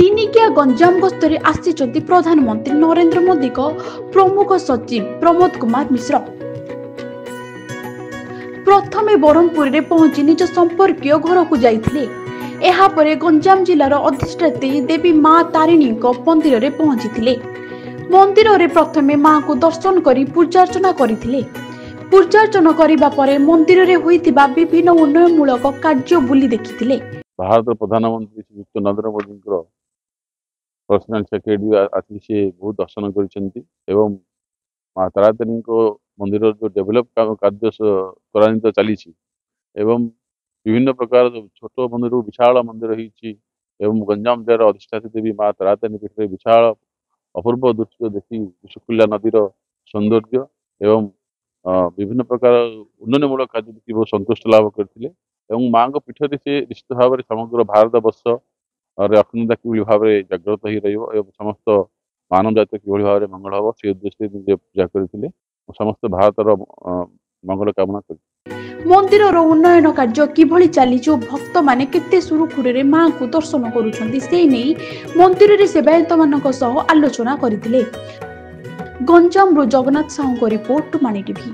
दिनिकिया गंजाम गस्तरे आसिचंती प्रधानमंत्री नरेंद्र मोदी को प्रमुख सचिव प्रमोद कुमार मिश्र। प्रथमे ब्रह्मपुर रे पहुंची निज संपर्कीय घर को जाइथिले। एहा परे गंजाम जिलार अधिष्ठात्री देवी मां तारिणी को मंदिर रे पहुंचीथिले। मंदिर रे प्रथमे मां को दर्शन करी पूजार्चना करिथिले। पूजार्चना करिबा परे मंदिर रे होइतिबा विभिन्न उन्नयनमूलक कार्य बुली देखिथिले। भारत प्रधानमंत्री श्रीयुक्त नरेंद्र मोदी पर्सनल सेक्रेटरी आसी से बहुत दर्शन कर माँ तारातारिणी मंदिर जो डेभलप कार्य त्वरान्वित चली विभिन्न प्रकार छोट मंदिर विशाल मंदिर एवं गंजाम जिलार अधिष्ठात्री देवी माँ तारातारिणी पीठ में विशाल अपूर्व दृश्य देखी शुकुल्ला नदीर सौंदर्य एवं विभिन्न प्रकार उन्नयनमूलक कार्य देखी बहुत संतुष्ट लाभ करते माँ पीठ से निश्चित भाव में समग्र भारत वर्ष अखंडता कि भाव में जागृत ही रही समस्त मानव जाति कि भाव में मंगल हम से उद्देश्य पूजा करते समस्त भारत मंगल कामना कर मंदिर उन्नयन कार्य किभली चली भक्त माने केते सुरुखुरे मां को दर्शन करुछंती से नहीं मंदिर रे सेवायत मानक सह आलोचना करथिले। गंजाम रो जगन्नाथ साहू को रिपोर्ट टुमानी टीवी।